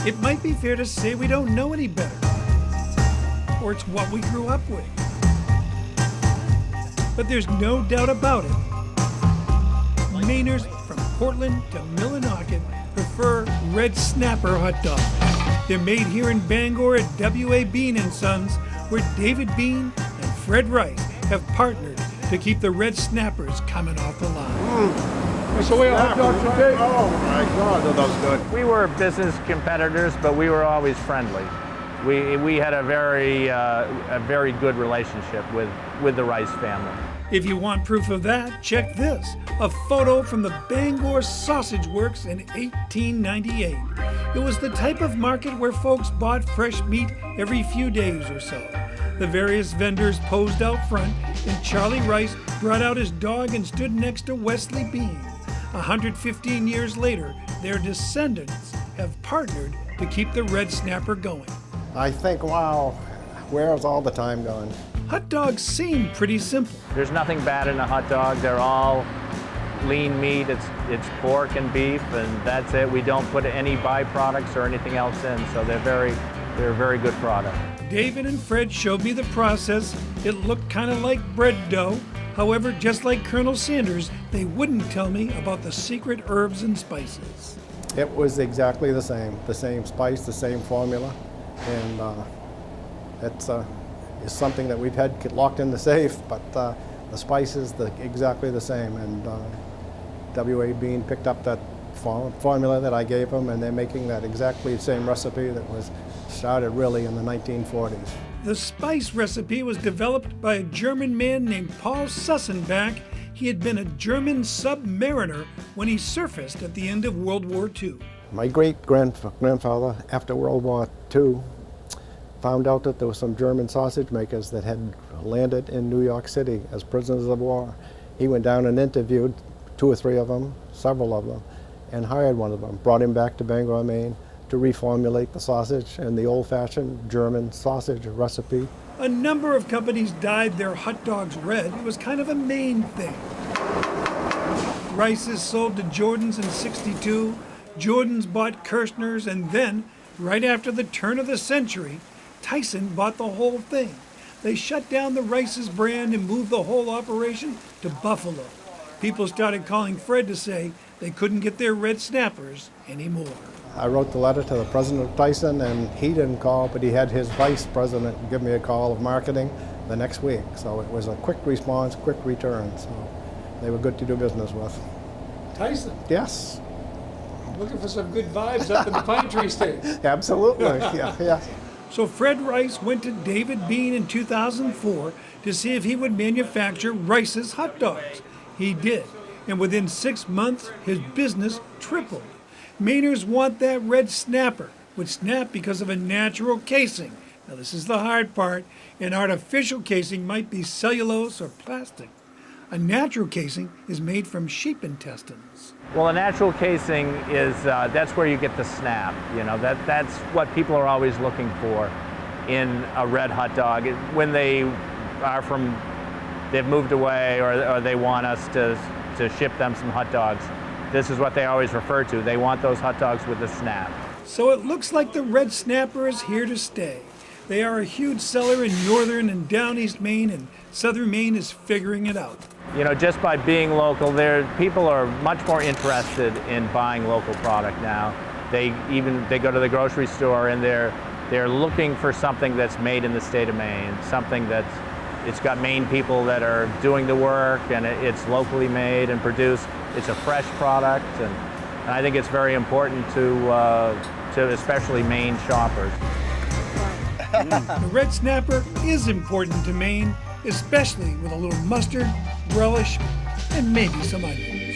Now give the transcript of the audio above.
It might be fair to say we don't know any better, or it's what we grew up with. But there's no doubt about it. Mainers from Portland to Millinocket prefer Red Snapper hot dogs. They're made here in Bangor at W.A. Bean & Sons, where David Bean and Fred Rice have partnered to keep the Red Snappers coming off the line. So we hot dogs today? Oh my God, that was good. We were business competitors, but we were always friendly. We had a very good relationship with the Rice family. If you want proof of that, check this. A photo from the Bangor Sausage Works in 1898. It was the type of market where folks bought fresh meat every few days or so. The various vendors posed out front, and Charlie Rice brought out his dog and stood next to Wesley Bean. 115 years later, their descendants have partnered to keep the Red Snapper going. I think, wow, where's all the time gone? Hot dogs seem pretty simple. There's nothing bad in a hot dog. They're all lean meat. It's pork and beef, and that's it. We don't put any byproducts or anything else in, so they're a very good product. David and Fred showed me the process. It looked kind of like bread dough. However, just like Colonel Sanders, they wouldn't tell me about the secret herbs and spices. It was exactly the same spice, the same formula, and it's something that we've had locked in the safe, but the spice is exactly the same, and W.A. Bean picked up that formula that I gave them, and they're making that exactly same recipe that was started really in the 1940s. The spice recipe was developed by a German man named Paul Sussenbach. He had been a German submariner when he surfaced at the end of World War II. My great-grandfather, after World War II, found out that there were some German sausage makers that had landed in New York City as prisoners of war. He went down and interviewed 2 or 3 of them, several of them, and hired one of them, brought him back to Bangor, Maine, to reformulate the sausage and the old-fashioned German sausage recipe. A number of companies dyed their hot dogs red. It was kind of a Maine thing. Rice's sold to Jordan's in '62. Jordan's bought Kirshner's, and then, right after the turn of the century, Tyson bought the whole thing. They shut down the Rice's brand and moved the whole operation to Buffalo. People started calling Fred to say they couldn't get their Red Snappers anymore. I wrote the letter to the president of Tyson, and he didn't call, but he had his vice president give me a call of marketing the next week. So it was a quick response, quick return. So they were good to do business with. Tyson, Yes, looking for some good vibes up in the Pine Tree State. absolutely. Yeah. So Fred Rice went to David Bean in 2004 to see if he would manufacture Rice's hot dogs. He did, and within 6 months, his business tripled. Mainers want that Red Snapper, which snap because of a natural casing. Now this is the hard part. An artificial casing might be cellulose or plastic. A natural casing is made from sheep intestines. Well, a natural casing is, that's where you get the snap. You know, that's what people are always looking for in a red hot dog. When they are they've moved away or they want us to ship them some hot dogs, this is what they always refer to. They want those hot dogs with the snap. So it looks like the Red Snapper is here to stay. They are a huge seller in northern and down east Maine, and southern Maine is figuring it out. You know, just by being local, people are much more interested in buying local product now. They go to the grocery store and they're looking for something that's made in the state of Maine, something it's got Maine people that are doing the work, and it's locally made and produced. It's a fresh product, and I think it's very important to especially Maine shoppers. The Red Snapper is important to Maine, especially with a little mustard, relish, and maybe some onion.